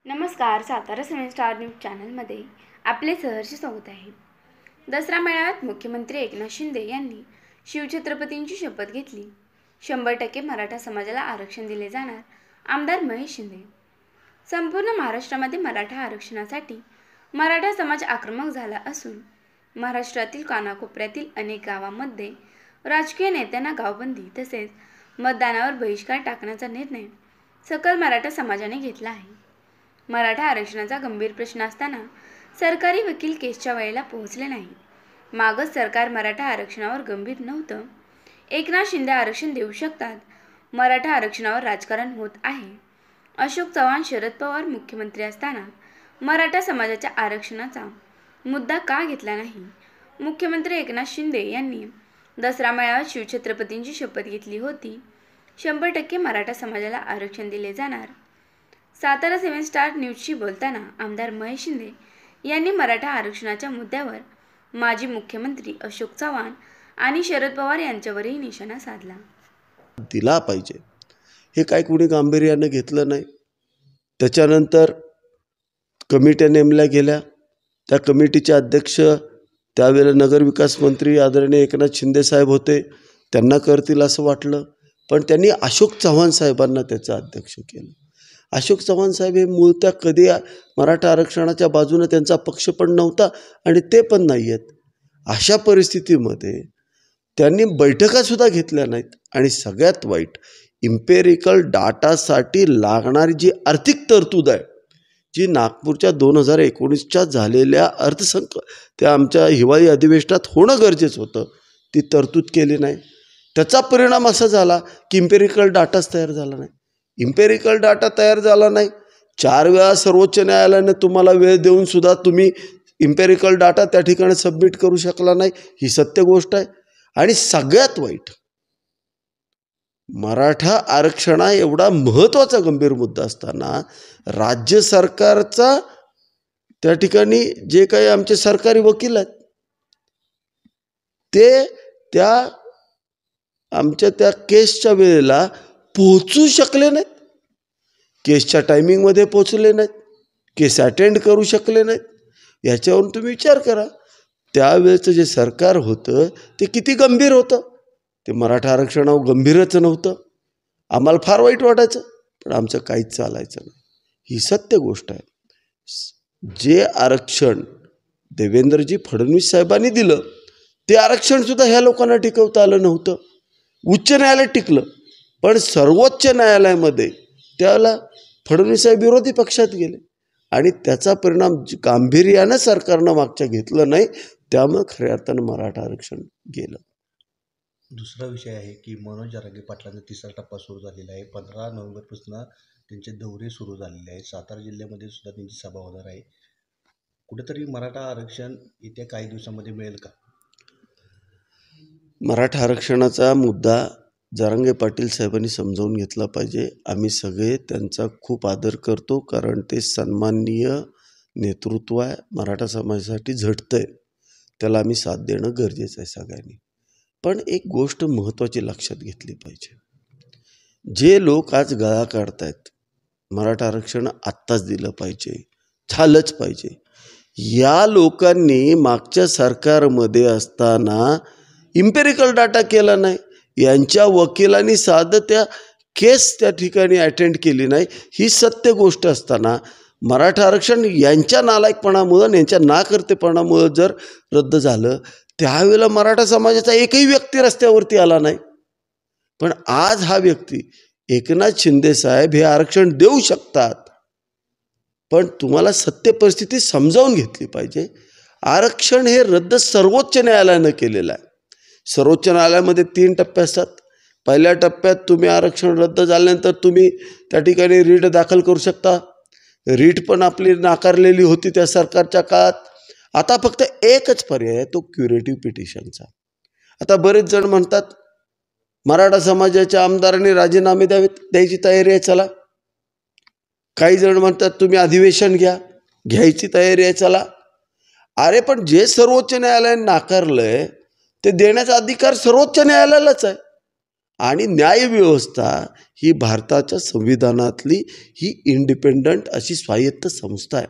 नमस्कार. Satara 7 star news चॅनलमध्ये आपले सहर्ष स्वागत आहे. दसरा मेळाव्यात मुख्यमंत्री एकनाथ शिंदे यांनी शिवछत्रपतींची शपथ घेतली. 100% मराठा समाजाला आरक्षण दिले जाणार, आमदार महेश शिंदे. संपूर्ण महाराष्ट्रामध्ये मराठा आरक्षणासाठी मराठा समाज आक्रमक झाला असून महाराष्ट्रातील कानाकोपऱ्यातील अनेक गावांमध्ये राजकीय नेत्यांना गावबंदी तसेच मतदानावर बहिष्कार टाकण्याचा निर्णय सकल मराठा समाजाने घेतला आहे. मराठा आरक्षणाचा गंभीर प्रश्न असताना सरकारी वकील केसच्या वेळेला पोहोचले नाही. मागच सरकार मराठा आरक्षणावर गंभीर नव्हतं. एकनाथ शिंदे आरक्षण देऊ शकतात. मराठा आरक्षणावर राजकारण होत आहे. अशोक चव्हाण शरद पवार मुख्यमंत्री असताना मराठा समाजाच्या आरक्षणाचा मुद्दा का घेतला नाही? मुख्यमंत्री एकनाथ शिंदे यांनी दसरा मेळाव्यात शिवछत्रपतींची शपथ घेतली होती. 100% मराठा समाजाला आरक्षण दिले जाणार. सातारा 7 स्टार न्यूजशी बोलताना आमदार महेश शिंदे यांनी मराठा आरक्षणाच्या मुद्द्यावर माजी मुख्यमंत्री अशोक चव्हाण आणि शरद पवार यांच्यावरही निशाणा साधला. दिला पाहिजे हे काय कोणी गांभीर्याने घेतलं नाही. त्याच्यानंतर कमिट्या नेमल्या गेल्या. त्या कमिटीचे अध्यक्ष त्यावेळेला नगरविकास मंत्री आदरणीय एकनाथ शिंदे साहेब होते. त्यांना करतील असं वाटलं, पण त्यांनी अशोक चव्हाण साहेबांना त्याचं अध्यक्ष केलं. अशोक चव्हाण साहेब हे मूळतः कधी मराठा आरक्षणाच्या बाजूने त्यांचा पक्ष पण नव्हता आणि ते पण नाही आहेत. अशा परिस्थितीमध्ये त्यांनी बैठकासुद्धा घेतल्या नाहीत. आणि सगळ्यात वाईट, इम्पेरिकल डाटासाठी लागणारी जी आर्थिक तरतूद आहे, जी नागपूरच्या 2019च्या झालेल्या त्या आमच्या हिवाळी अधिवेशनात होणं गरजेचं होतं, ती तरतूद केली नाही. त्याचा परिणाम असा झाला की इम्पेरिकल डाटाच तयार झाला नाही. इम्पेरिकल डाटा तयार झाला नाही. 4 वेळा सर्वोच्च न्यायालयाने तुम्हाला वेळ देऊन सुद्धा तुम्ही इम्पेरिकल डाटा त्या ठिकाणी सबमिट करू शकला नाही, ही सत्य गोष्ट आहे. आणि सगळ्यात वाईट, मराठा आरक्षणा एवढा महत्त्वाचा गंभीर मुद्दा असताना राज्य सरकारचा त्या ठिकाणी जे काही आमचे सरकारी वकील आहेत ते त्या आमच्या त्या केसच्या वेळेला पोहोचू शकले नाहीत. केसच्या टायमिंगमध्ये पोहोचले नाहीत. केस अटेंड करू शकले नाहीत. याच्यावरून तुम्ही विचार करा, त्यावेळेचं जे सरकार होतं ते किती गंभीर होतं. ते मराठा आरक्षणावर गंभीरच नव्हतं. आम्हाला फार वाईट वाटायचं, पण आमचं काहीच चालायचं नाही. ही सत्य गोष्ट आहे. जे आरक्षण देवेंद्रजी फडणवीस साहेबांनी दिलं ते आरक्षणसुद्धा ह्या लोकांना टिकवता आलं नव्हतं. उच्च न्यायालय टिकलं, पण सर्वोच्च न्यायालयामध्ये त्याला फडणवीस साहेब विरोधी पक्षात गेले आणि त्याचा परिणाम गांभीर्यानं सरकारनं मागच्या घेतलं नाही. त्यामुळे खऱ्या अर्थानं मराठा आरक्षण गेलं. दुसरा विषय आहे की मनोज जरांगे पाटलांचा 3रा टप्पा सुरू झालेला आहे. 15 नोव्हेंबरपासून त्यांचे दौरे सुरू झालेले आहेत. सातारा जिल्ह्यामध्ये सुद्धा त्यांची सभा होणार आहे. कुठेतरी मराठा आरक्षण येत्या काही दिवसांमध्ये मिळेल का? मराठा आरक्षणाचा मुद्दा जरांगे पाटील साहेबांनी समजावून घेतला पाहिजे. आम्ही सगळे त्यांचा खूप आदर करतो, कारण ते सन्माननीय नेतृत्व आहे. मराठा समाजासाठी झटतंय, त्याला आम्ही साथ देणं गरजेचं आहे सगळ्यांनी. पण एक गोष्ट महत्त्वाची लक्षात घेतली पाहिजे. जे लोक आज गळा काढतायत, मराठा आरक्षण आत्ताच दिलं पाहिजे, झालंच पाहिजे, या लोकांनी मागच्या सरकारमध्ये असताना इम्पेरिकल डाटा केला नाही. यांच्या वकिलांनी साधं त्या केस त्या ठिकाणी अटेंड केली नाही. ही सत्य गोष्ट असताना मराठा आरक्षण यांच्या नालायकपणामुळं, यांच्या नाकर्तेपणामुळं जर रद्द झालं, त्यावेळेला मराठा समाजाचा एकही व्यक्ती रस्त्यावरती आला नाही. पण आज हा व्यक्ती एकनाथ शिंदे साहेब हे आरक्षण देऊ शकतात, पण तुम्हाला सत्य परिस्थिती समजावून घेतली पाहिजे. आरक्षण हे रद्द सर्वोच्च न्यायालयानं केलेलं आहे. सर्वोच्च न्यायालयामध्ये 3 टप्पे असतात. पहिल्या टप्प्यात तुम्ही आरक्षण रद्द झाल्यानंतर तुम्ही त्या ठिकाणी रीट दाखल करू शकता. रीट पण आपली नाकारलेली होती त्या सरकारच्या काळात. आता फक्त एकच पर्याय आहे, तो क्युरेटिव्ह पिटिशनचा. आता बरेच जण म्हणतात मराठा समाजाच्या आमदारांनी राजीनामे द्यायची तयारी आहे, चला. काही जण म्हणतात तुम्ही अधिवेशन घ्यायची तयारी आहे, चला. अरे पण जे सर्वोच्च न्यायालयाने नाकारलंय ते देण्याचा अधिकार सर्वोच्च न्यायालयालाच आहे. आणि न्यायव्यवस्था ही भारताच्या संविधानातली ही इंडिपेंडंट अशी स्वायत्त संस्था आहे.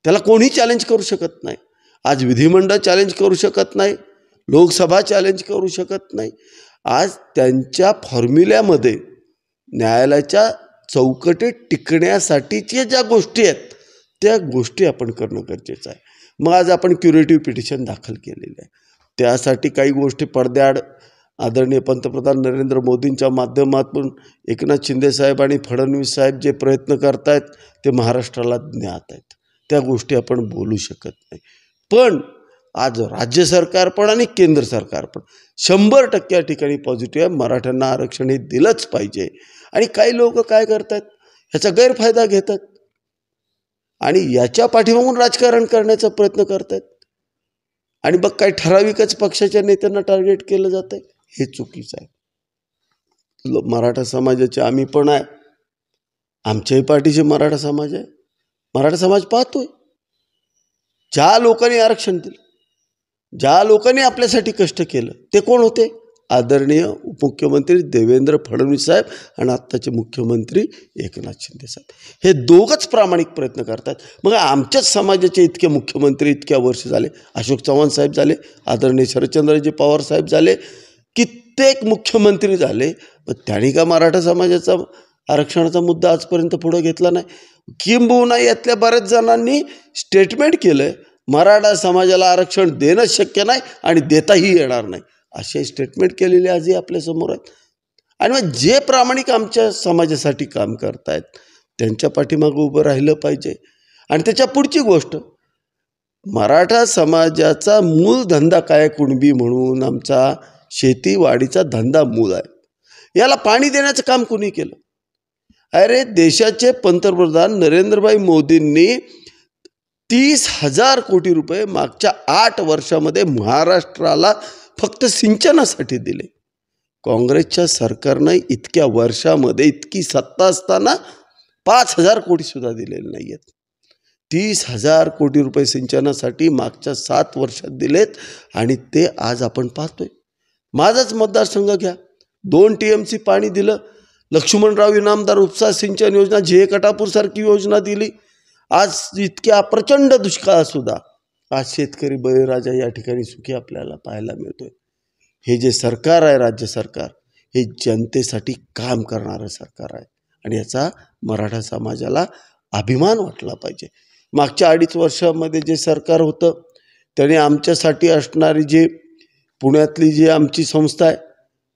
त्याला कोणी चॅलेंज करू शकत नाही. आज विधिमंडळ चॅलेंज करू शकत नाही, लोकसभा चॅलेंज करू शकत नाही. आज त्यांच्या फॉर्म्युल्यामध्ये न्यायालयाच्या चौकटीत टिकण्यासाठीच्या ज्या गोष्टी आहेत त्या गोष्टी आपण करणं गरजेचं आहे. मग आज आपण क्युरेटिव्ह पिटिशन दाखल केलेलं आहे. त्यासाठी काही गोष्टी पडद्याआड आदरणीय पंतप्रधान नरेंद्र मोदींच्या माध्यमातून एकनाथ शिंदेसाहेब आणि फडणवीस साहेब जे प्रयत्न करत आहेत ते महाराष्ट्राला ज्ञात आहेत. त्या गोष्टी आपण बोलू शकत नाही. पण आज राज्य सरकार पण आणि केंद्र सरकार पण 100% या ठिकाणी पॉझिटिव्ह आहे. मराठ्यांना आरक्षण हे दिलंच पाहिजे. आणि काही लोक काय करतात, ह्याचा गैरफायदा घेतात आणि याच्या पाठीमागून राजकारण करण्याचा प्रयत्न करतात. आणि मग काही ठराविकच पक्षाच्या नेत्यांना टार्गेट केलं जातं. हे चुकीचं आहे. मराठा समाजाचे आम्ही पण आहे, आमच्याही पाठीचे मराठा समाज आहे. मराठा समाज पाहतोय ज्या लोकांनी आरक्षण दिलं, ज्या लोकांनी आपल्यासाठी कष्ट केलं ते कोण होते? आदरणीय उपमुख्यमंत्री देवेंद्र फडणवीस साहेब आणि आत्ताचे मुख्यमंत्री एकनाथ शिंदे साहेब. हे दोघंच प्रामाणिक प्रयत्न करतात. मग आमच्याच समाजाचे इतके मुख्यमंत्री इतक्या वर्ष झाले, अशोक चव्हाण साहेब झाले, आदरणीय शरदचंद्रजी पवार साहेब झाले, कित्येक मुख्यमंत्री झाले, पण त्यांनी का मराठा समाजाचा आरक्षणाचा मुद्दा आजपर्यंत पुढे घेतला नाही? किंबहुना यातल्या बऱ्याच जणांनी स्टेटमेंट केलं मराठा समाजाला आरक्षण देणं शक्य नाही आणि देताही येणार नाही, असे स्टेटमेंट केलेले आजही आपल्यासमोर आहेत. आणि मग जे प्रामाणिक आमच्या समाजासाठी काम करतायत त्यांच्या पाठीमागं उभं राहिलं पाहिजे. आणि त्याच्या पुढची गोष्ट, मराठा समाजाचा मूळ धंदा काय? कुणबी म्हणून आमचा शेतीवाडीचा धंदा मूळ आहे. याला पाणी देण्याचं काम कुणी केलं? अरे देशाचे पंतप्रधान नरेंद्रभाई मोदींनी 30,000 कोटी रुपये मागच्या 8 वर्षामध्ये महाराष्ट्राला फक्त सिंचनासाठी दिले. काँग्रेसच्या सरकारनं इतक्या वर्षामध्ये इतकी सत्ता असताना 5,000 कोटी सुद्धा दिलेले नाही आहेत. 30,000 कोटी रुपये सिंचनासाठी मागच्या 7 वर्षात दिलेत आणि ते आज आपण पाहतोय. माझाच मतदारसंघ घ्या, 2 TMC पाणी दिलं. लक्ष्मणराव इनामदार उपसा सिंचन योजना, जे कटापूरसारखी योजना दिली. आज इतक्या प्रचंड दुष्काळातसुद्धा आज शेतकरी बळीराजा या ठिकाणी सुखी आपल्याला पाहायला मिळतोय. हे जे सरकार आहे, राज्य सरकार, हे जनतेसाठी काम करणारं सरकार आहे आणि याचा मराठा समाजाला अभिमान वाटला पाहिजे. मागच्या 2.5 वर्षामध्ये जे सरकार होतं त्याने आमच्यासाठी असणारी जे पुण्यातली जी आमची संस्था आहे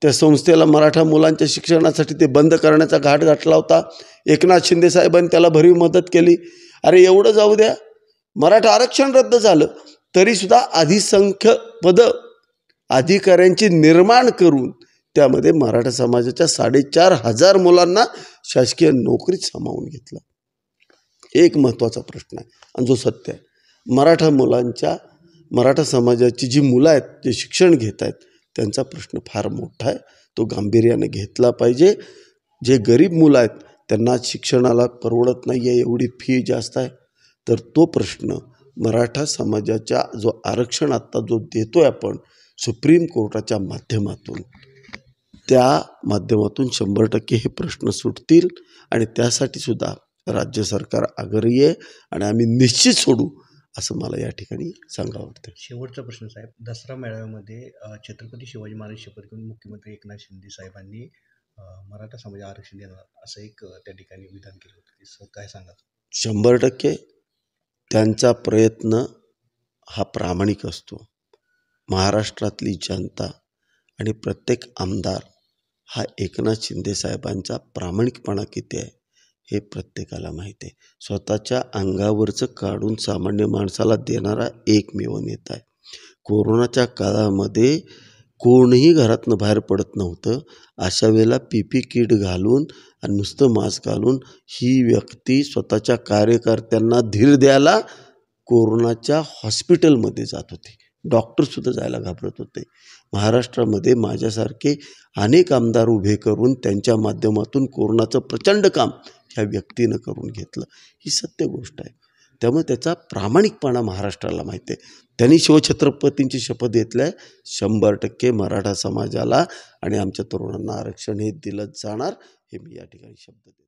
त्या संस्थेला मराठा मुलांच्या शिक्षणासाठी ते बंद करण्याचा घाट घातला होता. एकनाथ शिंदे साहेबांनी त्याला भरीव मदत केली. अरे एवढं जाऊ द्या, मराठा आरक्षण रद्द झालं तरीसुद्धा अधिसंख्य पदं अधिकाऱ्यांची निर्माण करून त्यामध्ये मराठा समाजाच्या 4,500 मुलांना शासकीय नोकरीत सामावून घेतलं. एक महत्त्वाचा प्रश्न आहे आणि जो सत्य आहे, मराठा समाजाची जी मुलं आहेत, जे शिक्षण घेत आहेत, त्यांचा प्रश्न फार मोठा आहे. तो गांभीर्याने घेतला पाहिजे. जे गरीब मुलं आहेत त्यांना शिक्षणाला परवडत नाही आहे, एवढी फी जास्त आहे, तर तो प्रश्न मराठा समाजाच्या जो आरक्षण आत्ता जो देतो आहे आपण सुप्रीम कोर्टाच्या माध्यमातून, त्या माध्यमातून 100% हे प्रश्न सुटतील आणि त्यासाठी सुद्धा राज्य सरकार आग्रही आहे आणि आम्ही निश्चित सोडू असं मला या ठिकाणी सांगावं वाटतं. शेवटचा प्रश्न साहेब, दसरा मेळाव्यामध्ये छत्रपती शिवाजी महाराज शपथ घेऊन मुख्यमंत्री एकनाथ शिंदे साहेबांनी मराठा समाज आरक्षण देणार असं एक त्या ठिकाणी विधान केलं होतं. काय सांगा? 100% त्यांचा प्रयत्न हा प्रामाणिक असतो. महाराष्ट्रातली जनता आणि प्रत्येक आमदार हा एकनाथ शिंदे साहेबांचा प्रामाणिकपणा किती आहे हे प्रत्येकाला माहिती आहे. स्वतःच्या अंगावरचं काढून सामान्य माणसाला देणारा एकमेव नेता आहे. कोरोनाच्या काळामध्ये कोणीही घरातनं बाहेर पडत नव्हतं. अशा वेळेला PP किट घालून आणि नुसतं मास्क घालून ही व्यक्ती स्वतःच्या कार्यकर्त्यांना धीर द्यायला कोरोनाच्या हॉस्पिटलमध्ये जात होते. डॉक्टरसुद्धा जायला घाबरत होते. महाराष्ट्रामध्ये माझ्यासारखे अनेक आमदार उभे करून त्यांच्या माध्यमातून कोरोनाचं प्रचंड काम ह्या व्यक्तीनं करून घेतलं. ही सत्य गोष्ट आहे. त्यामुळे त्याचा प्रामाणिकपणा महाराष्ट्राला माहिती आहे. त्यांनी शिवछत्रपतींची शपथ घेतल्या 100% मराठा समाजाला आणि आमच्या तरुणांना आरक्षण हे दिलं जाणार, हे मी या ठिकाणी शब्द देतो.